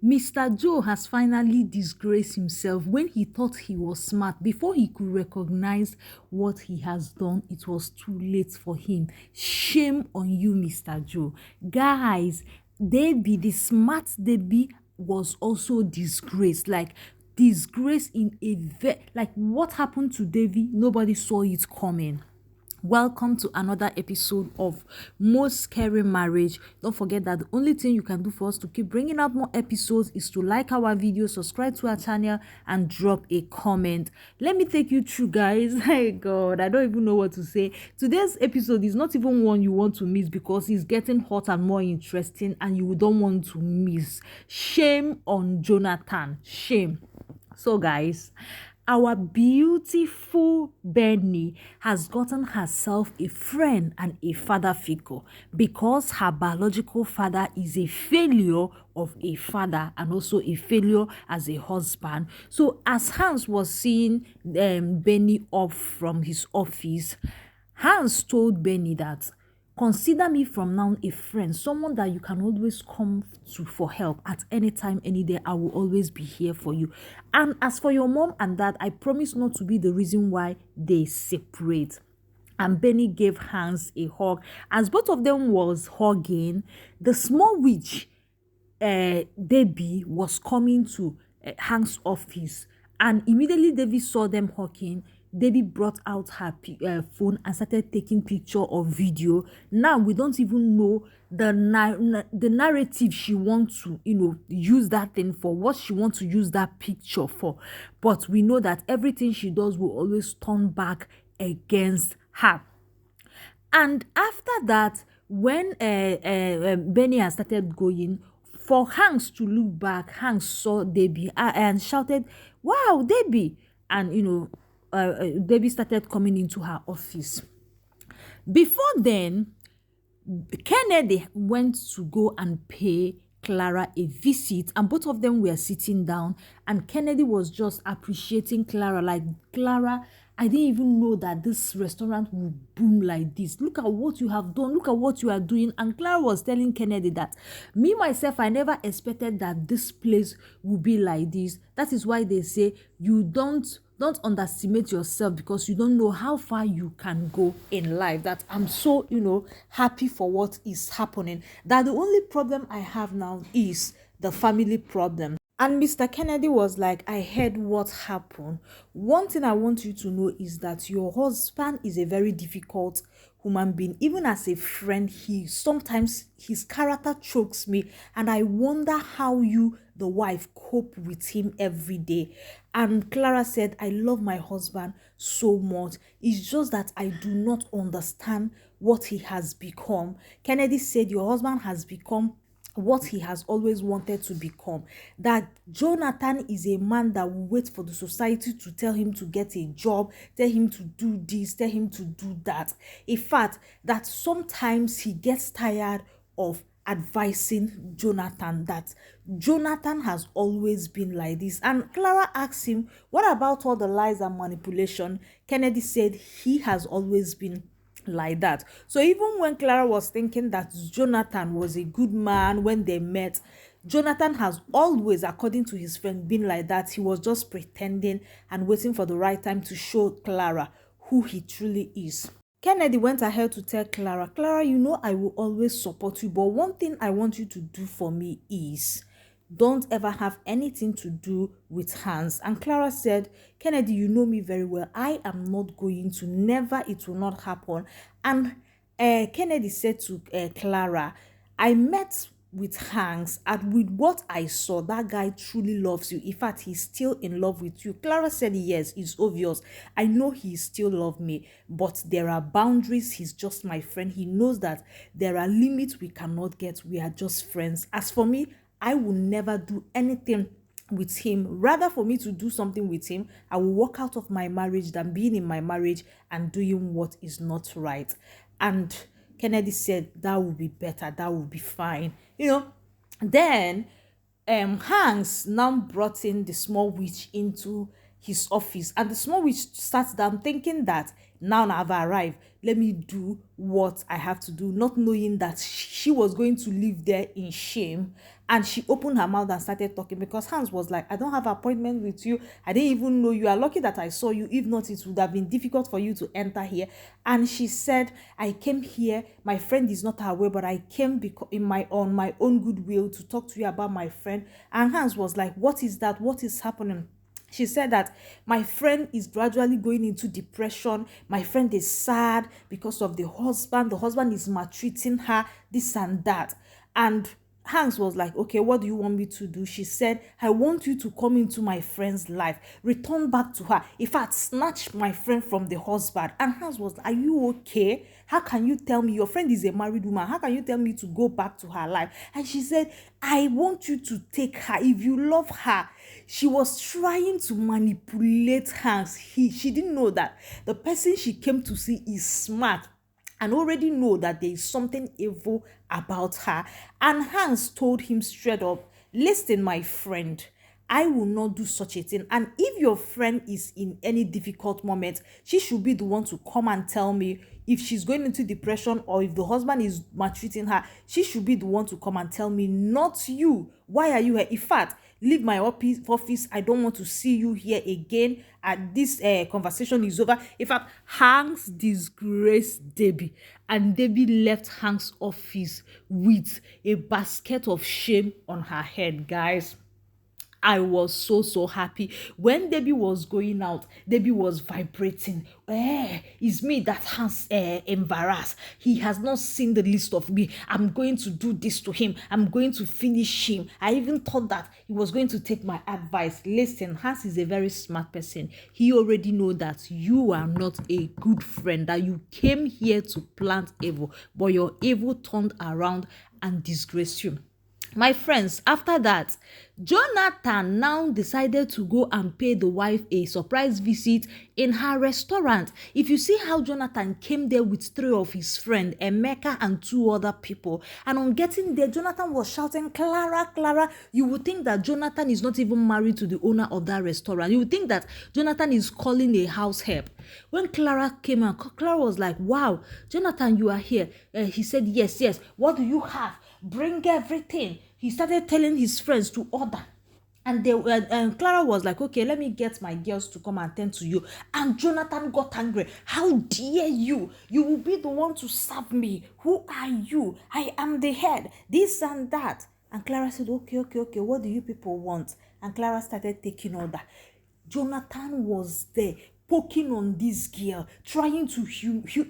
Mr. Joe has finally disgraced himself when he thought he was smart. Before he could recognize what he has done, it was too late for him. Shame on you, Mr. Joe. Guys, Debbie, the smart Debbie, was also disgraced. Like, disgrace in a like, what happened to Debbie? Nobody saw it coming. Welcome to another episode of Most Scary Marriage. Don't forget that the only thing you can do for us to keep bringing out more episodes is to like our video, subscribe to our channel, and drop a comment. Let me take you through, guys. My God, I don't even know what to say. Today's episode is not even one you want to miss because it's getting hot and more interesting, and you don't want to miss. Shame on Jonathan. Shame. So, guys, our beautiful Benny has gotten herself a friend and a father figure because her biological father is a failure of a father and also a failure as a husband. So as Hans was seeing Benny off from his office, Hans told Benny that consider me from now a friend, someone that you can always come to for help at any time, any day. I will always be here for you. And as for your mom and dad, I promise not to be the reason why they separate. And Benny gave Hans a hug. As both of them was hugging, the small witch, Debbie, was coming to Hans' office. And immediately Debbie saw them hugging. Debbie brought out her phone and started taking picture or video. Now we don't even know the narrative she wants to, use that thing for, what she wants to use that picture for. But we know that everything she does will always turn back against her. And after that, when Benny has started going, for Hanks to look back, Hanks saw Debbie and shouted, "Wow, Debbie!" And Debbie started coming into her office. Before then, Kennedy went to go and pay Clara a visit, and both of them were sitting down, and Kennedy was just appreciating Clara, like, "Clara, I didn't even know that this restaurant would boom like this. Look at what you have done. Look at what you are doing." And Clara was telling Kennedy that, "Me, myself, I never expected that this place would be like this. That is why they say you don't underestimate yourself because you don't know how far you can go in life. That I'm so, happy for what is happening. That the only problem I have now is the family problem." And Mr. Kennedy was like, "I heard what happened. One thing I want you to know is that your husband is a very difficult human being. Even as a friend, sometimes his character chokes me, and I wonder how you, the wife, cope with him every day." And Clara said, "I love my husband so much. It's just that I do not understand what he has become." Kennedy said, "Your husband has become what he has always wanted to become. That Jonathan is a man that will wait for the society to tell him to get a job, tell him to do this, tell him to do that. In fact, that sometimes he gets tired of advising Jonathan, that Jonathan has always been like this." And Clara asked him, "What about all the lies and manipulation?" Kennedy said, "He has always been like that." So even when Clara was thinking that Jonathan was a good man when they met, Jonathan has always, according to his friend, been like that. He was just pretending and waiting for the right time to show Clara who he truly is. Kennedy went ahead to tell Clara, "Clara, I will always support you, but one thing I want you to do for me is don't ever have anything to do with Hans." And Clara said, "Kennedy, you know me very well. I am not going to. Never. It will not happen." And Kennedy said to Clara, "I met with Hanks, and with what I saw, that guy truly loves you. In fact, he's still in love with you." Clara said, "Yes, it's obvious. I know he still loves me, but there are boundaries. He's just my friend. He knows that there are limits we cannot get. We are just friends. As for me, I will never do anything with him. Rather, for me to do something with him, I will walk out of my marriage than being in my marriage and doing what is not right." And Kennedy said, "That will be better. That will be fine." Then Hanks now brought in the small witch into his office, and the small witch sat down thinking that, now I've arrived, let me do what I have to do, not knowing that she was going to live there in shame. And she opened her mouth and started talking because Hans was like, I don't have an appointment with you. I didn't even know you. Are lucky that I saw you. If not, it would have been difficult for you to enter here. And she said, I came here. My friend is not aware, but I came on my own goodwill to talk to you about my friend. And Hans was like, what is that? What is happening? She said that my friend is gradually going into depression. My friend is sad because of the husband. The husband is maltreating her, this and that. And Hanks was like, okay, what do you want me to do? She said, I want you to come into my friend's life, return back to her. In fact, snatch my friend from the husband. And Hanks was like, are you okay? How can you tell me? Your friend is a married woman. How can you tell me to go back to her life? And she said, I want you to take her. If you love her. She was trying to manipulate Hanks. She didn't know that the person she came to see is smart and already know that there is something evil about her. And Hans told him straight up, listen, my friend, I will not do such a thing. And if your friend is in any difficult moment, she should be the one to come and tell me. If she's going into depression or if the husband is maltreating her, she should be the one to come and tell me, not you. Why are you here? In fact, leave my office. I don't want to see you here again. This conversation is over. In fact, Hanks disgraced Debbie, and Debbie left Hanks' office with a basket of shame on her head, guys. I was so happy. When Debbie was going out, Debbie was vibrating. It's me that has embarrassed. He has not seen the list of me. I'm going to do this to him. I'm going to finish him. I even thought that he was going to take my advice. Listen, Hans is a very smart person. He already know that you are not a good friend, that you came here to plant evil, but your evil turned around and disgraced you. My friends, after that, Jonathan now decided to go and pay the wife a surprise visit in her restaurant. If you see how Jonathan came there with 3 of his friends, Emeka and 2 other people, and on getting there, Jonathan was shouting, Clara, Clara. You would think that Jonathan is not even married to the owner of that restaurant. You would think that Jonathan is calling a house help. When Clara came out, Clara was like, wow, Jonathan, you are here. He said, yes. What do you have? Bring everything. He started telling his friends to order. And Clara was like, okay, let me get my girls to come and attend to you. And Jonathan got angry. How dare you? You will be the one to serve me. Who are you? I am the head. This and that. And Clara said, okay. What do you people want? And Clara started taking order. Jonathan was there, poking on this girl, trying to, humiliating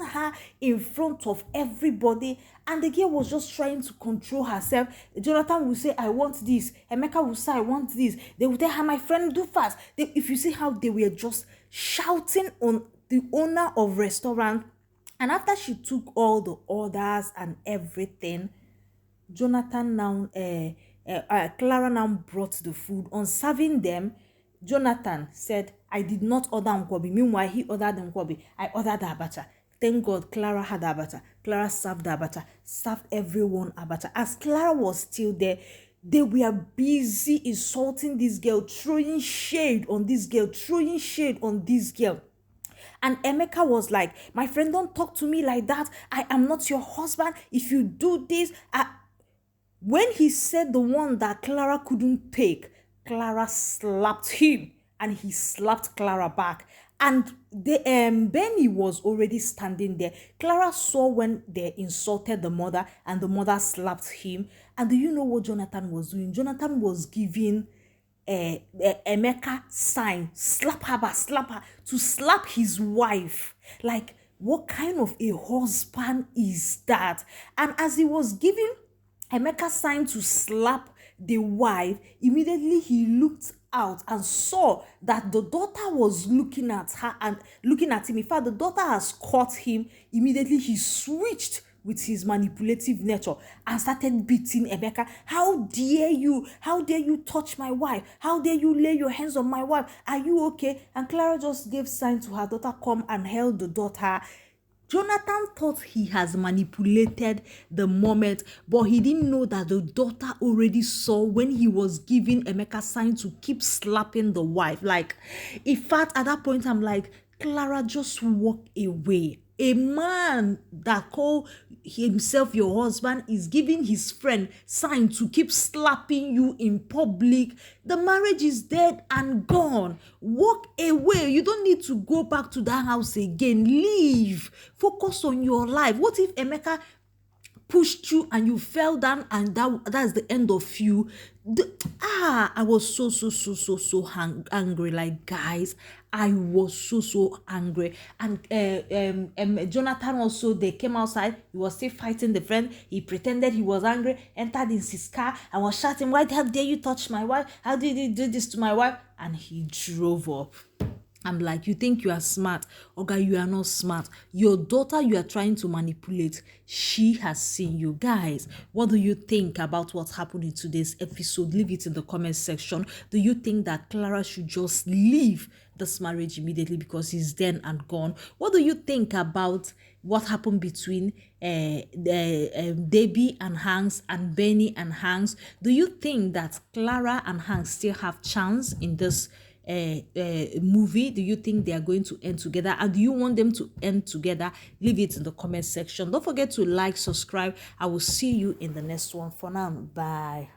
her in front of everybody. And the girl was just trying to control herself. Jonathan will say, I want this. Emeka will say, I want this. They will tell her, my friend, do fast. If you see how they were just shouting on the owner of restaurant. And after she took all the orders and everything, Jonathan now, Clara now brought the food. On serving them, Jonathan said, I did not order nkwobi. Meanwhile, he ordered nkwobi. I ordered the abacha. Thank God, Clara had abacha. Clara served the abacha, served everyone abacha. As Clara was still there, they were busy insulting this girl, throwing shade on this girl. And Emeka was like, my friend, don't talk to me like that. I am not your husband. If you do this, when he said the one that Clara couldn't take, Clara slapped him and he slapped Clara back. And Benny was already standing there. Clara saw when they insulted the mother and the mother slapped him. And do you know what Jonathan was doing? Jonathan was giving Emeka sign, slap her, to slap his wife. Like, what kind of a husband is that? And as he was giving Emeka sign to slap the wife, immediately he looked out and saw that the daughter was looking at her and looking at him. In fact, the daughter has caught him. Immediately he switched with his manipulative nature and started beating Emeka. How dare you? How dare you touch my wife? How dare you lay your hands on my wife? Are you okay? And Clara just gave sign to her daughter, come, and held the daughter. Jonathan thought he has manipulated the moment, but he didn't know that the daughter already saw when he was giving Emeka sign to keep slapping the wife. Like, in fact, at that point, I'm like, Clara, just walk away. A man that call himself your husband is giving his friend sign to keep slapping you in public. The marriage is dead and gone. Walk away. You don't need to go back to that house again. Leave. Focus on your life. What if Emeka pushed you and you fell down and that's the end of you? I was so angry. Like, guys, I was so angry. And Jonathan also, they came outside. He was still fighting the friend. He pretended he was angry, entered in his car and was shouting, how dare you touch my wife? How did you do this to my wife? And he drove up. I'm like, you think you are smart? Oga, you are not smart. Your daughter you are trying to manipulate, she has seen you. Guys, what do you think about what happened in today's episode? Leave it in the comment section. Do you think that Clara should just leave this marriage immediately because he's dead and gone? What do you think about what happened between Debbie and Hanks and Benny and Hanks? Do you think that Clara and Hanks still have chance in this movie? Do you think they are going to end together, and do you want them to end together? Leave it in the comment section. Don't forget to like, subscribe. I will see you in the next one. For now, bye.